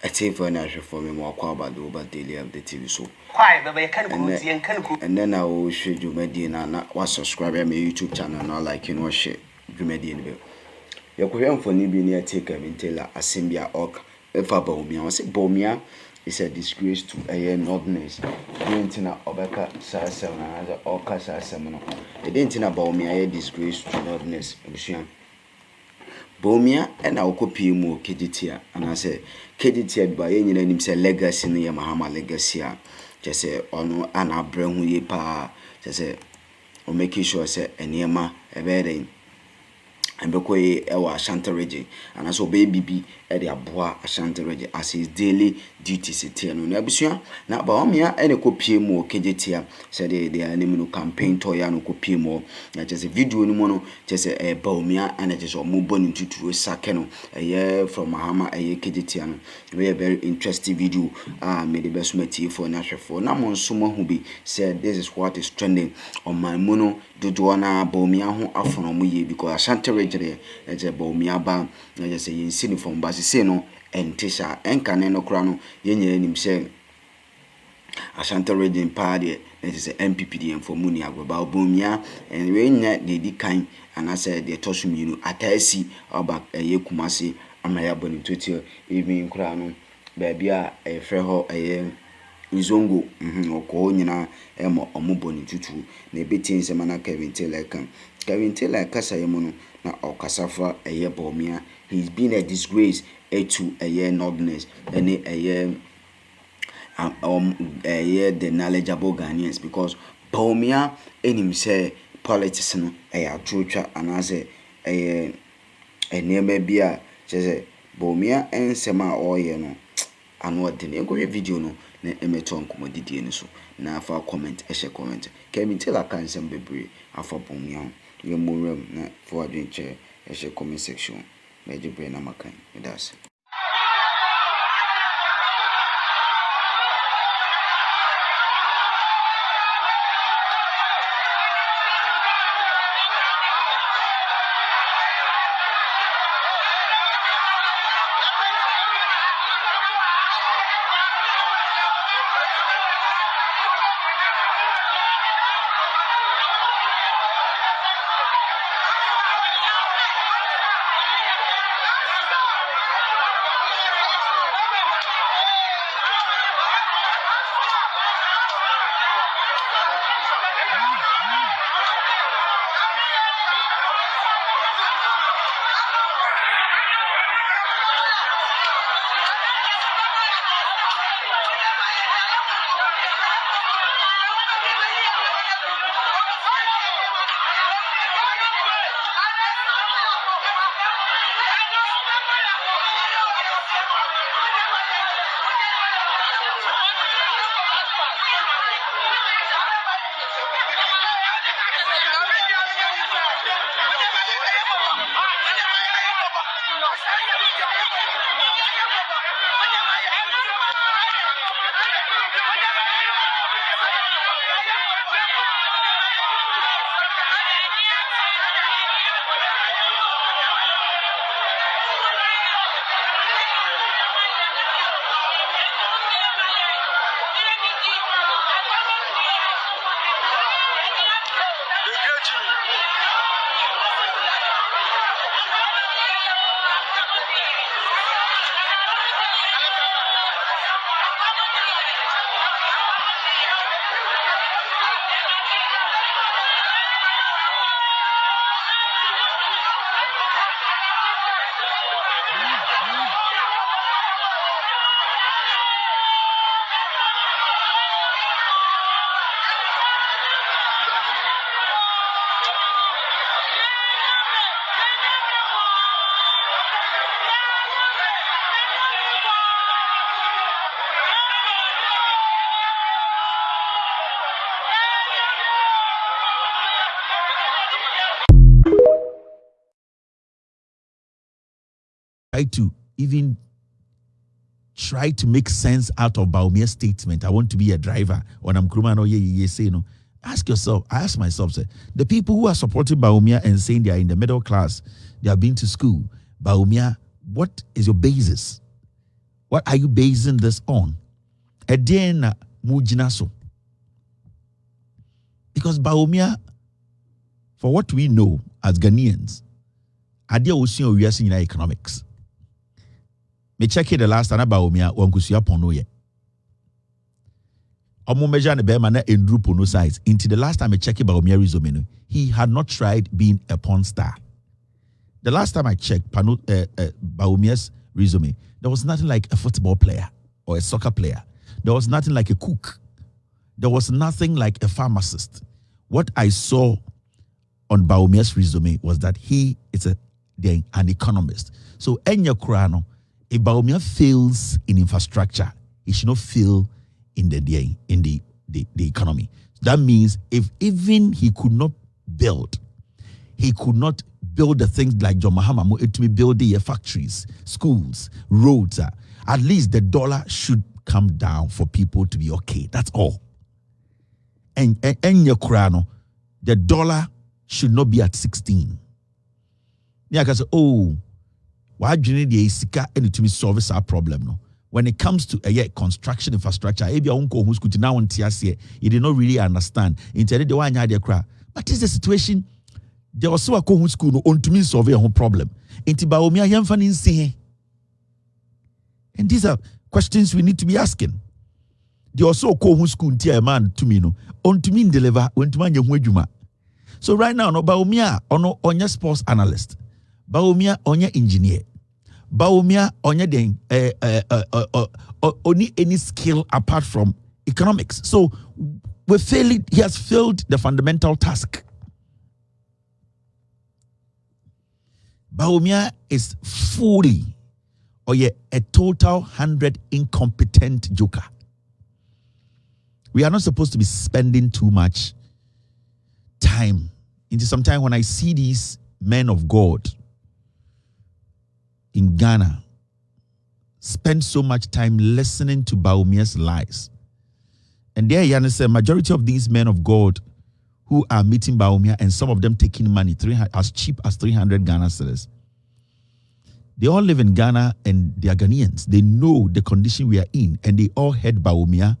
I take for an actual for me more about the over daily of the TV show. Why, but I can't go. And then I will show you Medina and not was subscribe to my YouTube channel, not like you know, share you Medina. Your Korean for Nibi near take a Vintela, Assembia Orc, if I Bawumia. I say Bawumia is a disgrace to a northerners. Dintina Obeka Chasė and other Orca Chasė. It didn't know Bawumia a disgrace to northerners. Bawumia and I will copy more Kejitia, and I say Kejitia by any name say legacy near Mahama legacy. Just say ono ana brand ye pa. Just say or making sure say eniema a very and because ewa Ashanti region and also baby be the aboa Ashanti region as his daily duties tia no abusua na Bawumia ene kopie mu kejetia said the enemy campaign toya no kopie mu na just video no no just Bawumia and just mo boni tutu sake no from Mahama kejetia no very interesting video made the best meti for nashefo na mo nso mo hu bi said this is what is trending on my mono dodo na Bawumia ho afono mo ye because Ashanti region eje Bawumia ba na just say yin from basi say no entisha enkane no kra no yenye nim say Ashanti region party that is MPPDM for muni agba Bawumia and we nya dey kan and I said the tosum you atasi oba Kumasi amaya boni toti even kra no ba bia efre ho Nzongo oko nyina emo omuboni tutu na betin se mana Kelvin kasa yemo no na okasafa Bawumia. He's been a disgrace to northerners and the knowledgeable Ghanaians because Bawumia enim say politics no atwotwa anase enema bia say Bawumia ensema oye no ano de ne go video no na emeton komodidie ni so na afa comment comment Kelvin kan sem bebre afa Bawumia ye moram na for adwenche comment section na jibre na makan that's to even try to make sense out of Bawumia's statement. I want to be a driver. When I'm Akroma, no, say no. Ask yourself. I ask myself, say, the people who are supporting Bawumia and saying they are in the middle class, they have been to school. Bawumia, what is your basis? What are you basing this on? Edena mujinaso. Because Bawumia, for what we know as Ghanaians, adia usi we are in economics. Me check it the last time Bawumia wankusia pono ye. Omo measure ne be na endru pono size. Into the last time I checked Bawumia resume, he had not tried being a porn star. The last time I checked Bawumia's resume, there was nothing like a football player or a soccer player. There was nothing like a cook. There was nothing like a pharmacist. What I saw on Bawumia's resume was that he is an economist. So, Enya Kurano, if Bawumia fails in infrastructure, he should not fail in the economy. That means if even he could not build the things like John Mahama to build the factories, schools, roads. At least the dollar should come down for people to be okay. That's all. And your Kurano, the dollar should not be at 16. Yeah, because why do you need the sika and to solve our problem? No, when it comes to construction infrastructure, you did not really understand. But is the situation? There was so a co school no on to me solve a problem. Inti Bawumia yamfani nsi. And these are questions we need to be asking. There was so a co school nti man to me no on to me deliver when to man yehujuma. So right now no Bawumia ono onya sports analyst. Bawumia onya engineer. Bawumia onya den only any skill apart from economics. So he has failed the fundamental task. Bawumia is fully a total 100 incompetent joker. We are not supposed to be spending too much time. Into some time when I see these men of God in Ghana spend so much time listening to Bawumia's lies. And there, Yana said, majority of these men of God who are meeting Bawumia and some of them taking money as cheap as 300 Ghana cedis. They all live in Ghana and they are Ghanaians. They know the condition we are in and they all heard Bawumia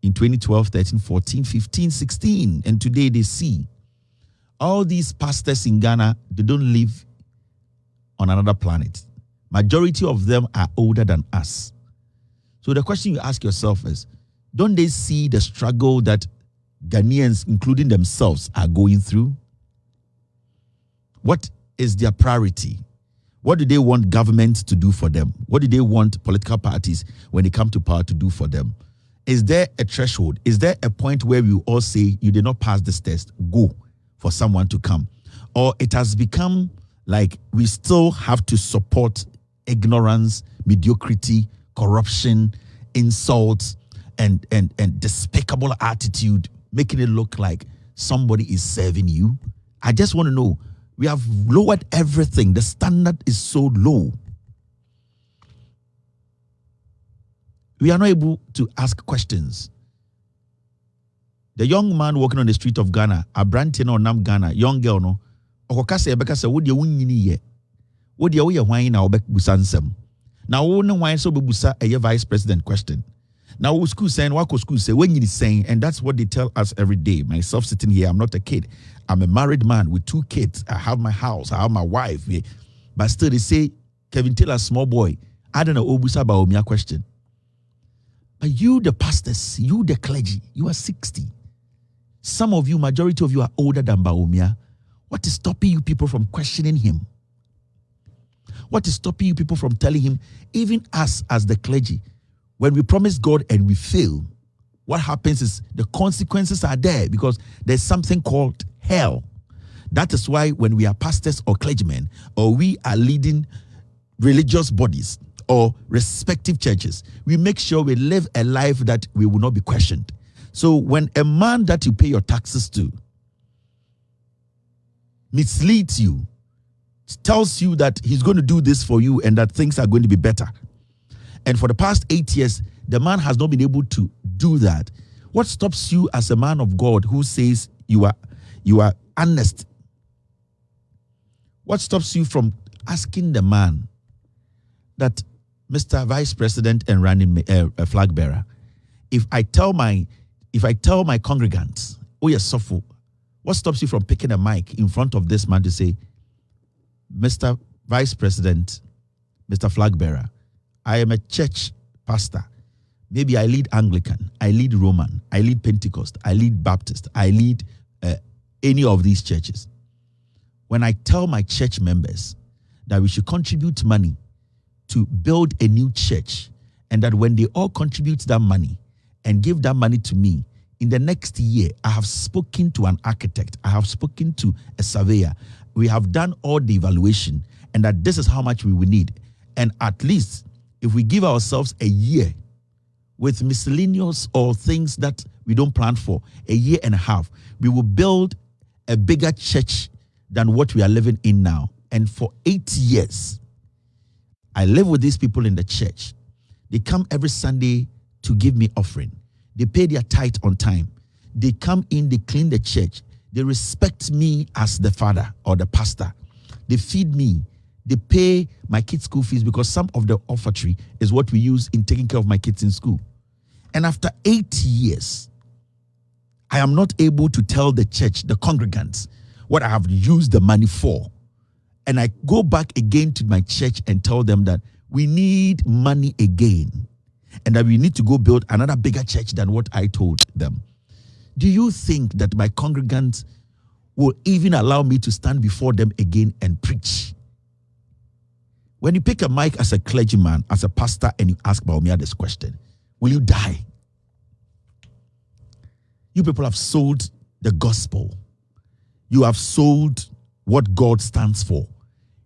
in 2012, 13, 14, 15, 16. And today they see all these pastors in Ghana, they don't live on another planet. Majority of them are older than us. So the question you ask yourself is, don't they see the struggle that Ghanaians, including themselves, are going through? What is their priority? What do they want government to do for them? What do they want political parties, when they come to power, to do for them? Is there a threshold? Is there a point where we all say, you did not pass this test, go for someone to come? Or it has become like we still have to support ignorance, mediocrity, corruption, insults, and despicable attitude, making it look like somebody is serving you? I just want to know, we have lowered everything. The standard is so low. We are not able to ask questions. The young man walking on the street of Ghana, Abrante no nam Ghana, young girl no, okokase ebeka se wo de wunyini ye. Wo de wo ye hwan na obek busa nsem. Na wo ne hwan so bebusa eye vice president question. Now, school saying, what school say, when you saying, and that's what they tell us every day. Myself sitting here, I'm not a kid. I'm a married man with 2 kids. I have my house, I have my wife. Yeah. But still, they say, Kelvin, tell a small boy, I don't know, Obusa Bawumia question. But you, the pastors, you, the clergy, you are 60. Some of you, majority of you are older than Bawumia. What is stopping you people from questioning him? What is stopping you people from telling him, even us as the clergy, when we promise God and we fail, what happens is the consequences are there because there's something called hell. That is why when we are pastors or clergymen, or we are leading religious bodies or respective churches, we make sure we live a life that we will not be questioned. So when a man that you pay your taxes to misleads you, tells you that he's going to do this for you and that things are going to be better, and for the past 8 years, the man has not been able to do that, what stops you as a man of God who says you are honest? What stops you from asking the man that Mr. Vice President and running flag bearer, if I tell my congregants, oh yes, Sopho, what stops you from picking a mic in front of this man to say, Mr. Vice President, Mr. Flag Bearer, I am a church pastor. Maybe I lead Anglican, I lead Roman, I lead Pentecost, I lead Baptist, I lead any of these churches. When I tell my church members that we should contribute money to build a new church, and that when they all contribute that money and give that money to me, in the next year, I have spoken to an architect, I have spoken to a surveyor, we have done all the evaluation, and that this is how much we will need. And at least, if we give ourselves a year with miscellaneous or things that we don't plan for, a year and a half, we will build a bigger church than what we are living in now. And for 8 years, I live with these people in the church. They come every Sunday to give me offering. They pay their tithe on time. They come in, they clean the church. They respect me as the father or the pastor. They feed me. They pay my kids' school fees because some of the offertory is what we use in taking care of my kids in school. And after 8 years, I am not able to tell the church, the congregants, what I have used the money for. And I go back again to my church and tell them that we need money again and that we need to go build another bigger church than what I told them. Do you think that my congregants will even allow me to stand before them again and preach? When you pick a mic as a clergyman, as a pastor, and you ask Bawumia this question, will you die? You people have sold the gospel. You have sold what God stands for.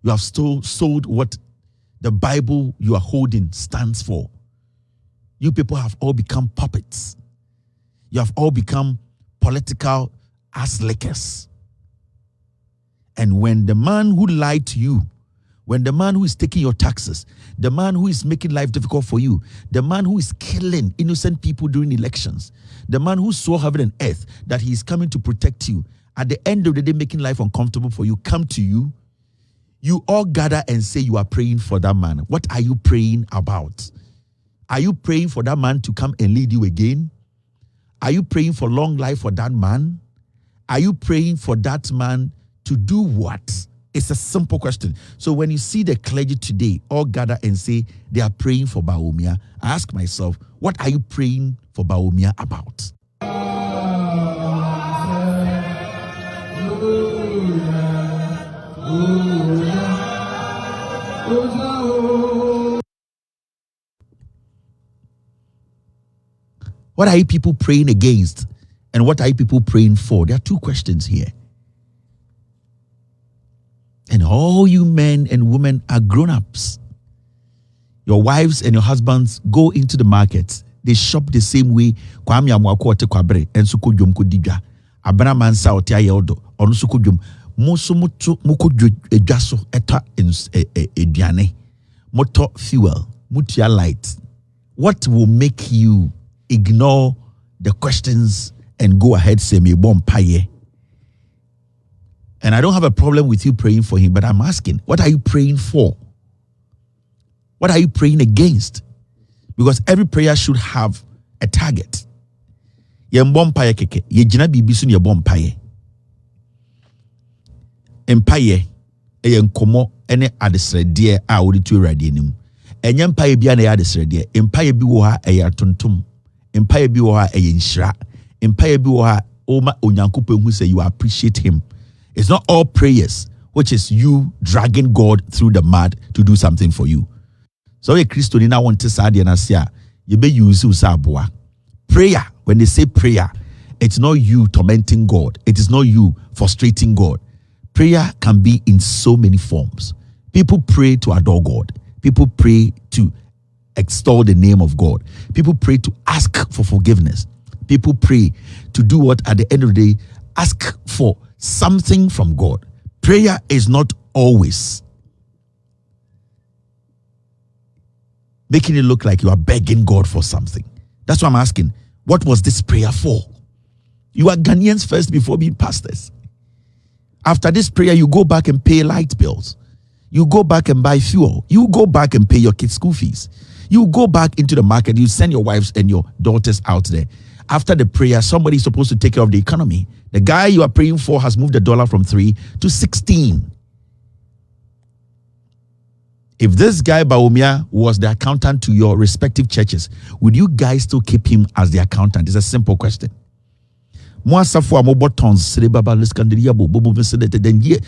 You have sold what the Bible you are holding stands for. You people have all become puppets. You have all become political ass lickers. And when the man who lied to you, when the man who is taking your taxes, the man who is making life difficult for you, the man who is killing innocent people during elections, the man who swore heaven and earth that he is coming to protect you, at the end of the day making life uncomfortable for you, come to you, you all gather and say you are praying for that man. What are you praying about? Are you praying for that man to come and lead you again? Are you praying for long life for that man? Are you praying for that man to do what? It's a simple question. So when you see the clergy today all gather and say they are praying for Bawumia, I ask myself, what are you praying for Bawumia about? What are you people praying against? And what are you people praying for? There are two questions here. And all you men and women are grown-ups. Your wives and your husbands go into the market. They shop the same way. Kwame amwako ote kwabre enso kodwom kodidwa. Abana mansa ote ayeodo ono so kodwom. Moso moto mokodwo edwaso eta eduane. Moto fuel, mutia light. What will make you ignore the questions and go ahead say me bompaye? And I don't have a problem with you praying for him, but I'm asking, what are you praying for? What are you praying against? Because every prayer should have a target. Ye bompaye keke, ye jina bibi so ne bompaye. Empaye e nkomo ene adesrede a wodi tu awrade anim. Enye mpaye bia na ya adesrede. Empaye bi wo ha e ya tontom. Empaye bi wo ha e ye nhira. Empaye bi wo ha o ma onyankopon hu say you appreciate him. It's not all prayers, which is you dragging God through the mud to do something for you. So a Christian now want to say you be use usaboa. Prayer, when they say prayer, it's not you tormenting God. It is not you frustrating God. Prayer can be in so many forms. People pray to adore God. People pray to extol the name of God. People pray to ask for forgiveness. People pray to do what at the end of the day, ask for something from God. Prayer is not always making it look like you are begging God for something. That's why I'm asking, what was this prayer for? You are Ghanaians first before being pastors. After this prayer, you go back and pay light bills. You go back and buy fuel. You go back and pay your kids' school fees. You go back into the market. You send your wives and your daughters out there. After the prayer, somebody is supposed to take care of the economy. The guy you are praying for has moved the dollar from 3 to 16. If this guy Bawumia was the accountant to your respective churches, would you guys still keep him as the accountant? It's a simple question. Moasafo amobo tons sebaba leskanderia bobo mesedete den ye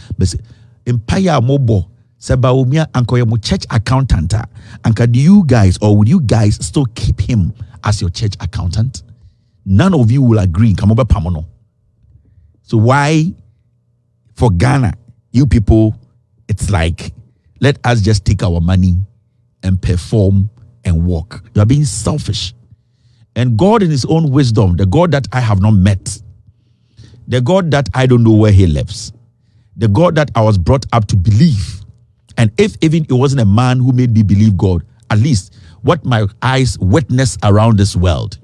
empire amobo se Bawumia anko ye mo church accountant anka do you guys or would you guys still keep him as your church accountant? None of you will agree. Kamoba pamono. So why for Ghana, you people, it's like let us just take our money and perform and walk. You are being selfish. And God in his own wisdom, the God that I have not met, the God that I don't know where he lives, the God that I was brought up to believe. And if even it wasn't a man who made me believe God, at least what my eyes witness around this world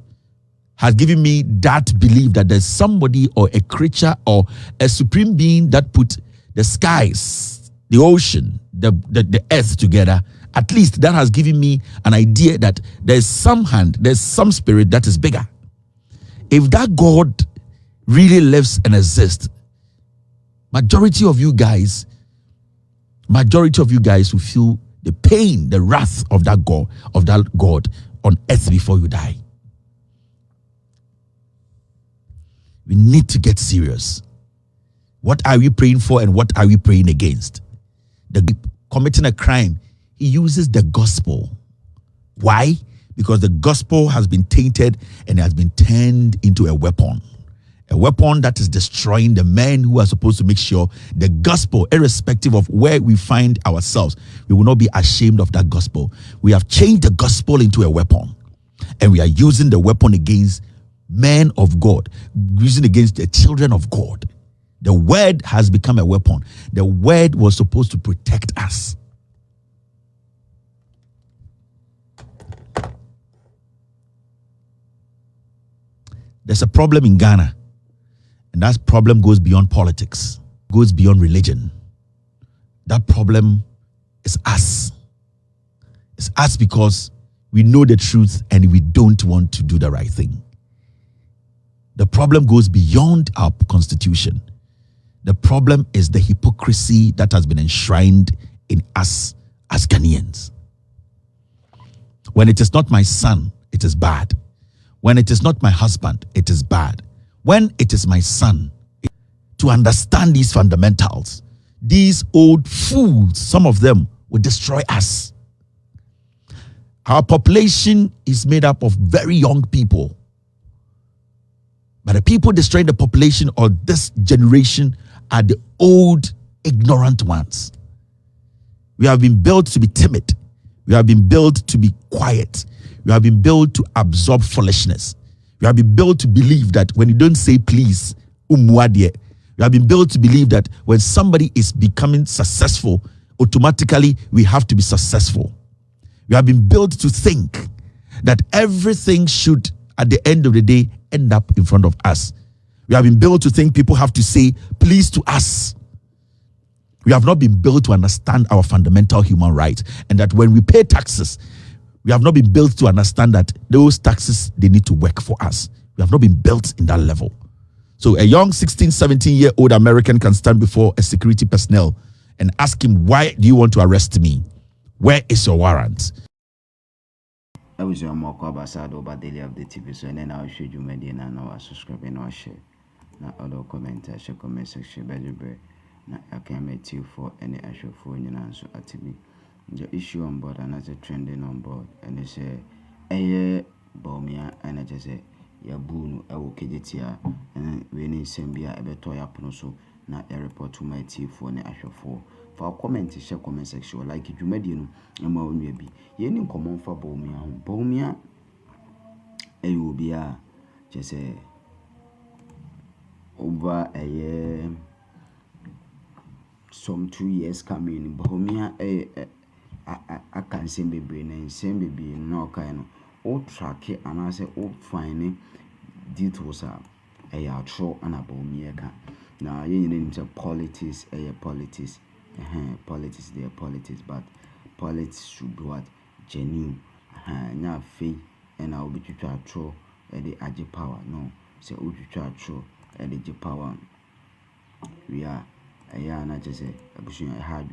has given me that belief that there's somebody or a creature or a supreme being that put the skies, the ocean, the earth together. At least that has given me an idea that there's some hand, there's some spirit that is bigger. If that God really lives and exists, majority of you guys will feel the pain, the wrath of that God on earth before you die. We need to get serious. What are we praying for and what are we praying against? The committing a crime, he uses the gospel. Why? Because the gospel has been tainted and has been turned into a weapon that is destroying the men who are supposed to make sure the gospel, irrespective of where we find ourselves, we will not be ashamed of that gospel. We have changed the gospel into a weapon, and we are using the weapon against men of God, using against the children of God. The word has become a weapon. The word was supposed to protect us. There's a problem in Ghana, and that problem goes beyond politics, goes beyond religion. That problem is us. It's us because we know the truth and we don't want to do the right thing. The problem goes beyond our constitution. The problem is the hypocrisy that has been enshrined in us as Ghanaians. When it is not my son, it is bad. When it is not my husband, it is bad. When it is my son, to understand these fundamentals, these old fools, some of them will destroy us. Our population is made up of very young people. But the people destroying the population of this generation are the old, ignorant ones. We have been built to be timid. We have been built to be quiet. We have been built to absorb foolishness. We have been built to believe that when you don't say please, umwadie. We have been built to believe that when somebody is becoming successful, automatically we have to be successful. We have been built to think that everything should, at the end of the day, end up in front of us. We have been built to think people have to say please to us. We have not been built to understand our fundamental human rights, and that when we pay taxes, we have not been built to understand that those taxes, they need to work for us. We have not been built in that level. So a young 16, 17-year-old American can stand before a security personnel and ask him, why do you want to arrest me? Where is your warrant? I was your more about over daily update TV, so then I'll show you media and now subscribe and I'll share. Now, other comment, share comment section, by now I can meet you for any actual phone and answer at me. The issue on board and as a trending on board, and they say, Bawumia, and I just say, Yabunu, I will get here, and when in Sambia, I better yapnoso, now a report to my tea for any actual for. For comment, share comment section, like it, you made you know, and more maybe. Yen common for Bawumia, you will be just say over a year, some 2 years coming. Bawumia, I can say baby, and same baby, no kind of old track, and I say old fine details are a true and a Bawumia. Now, you need to politics, politics. Politics, they are politics, but politics should be what? Genuine. Now faith and I'll be to throw the age power. No, say we to throw the power. We are, I just say, a bushing a hard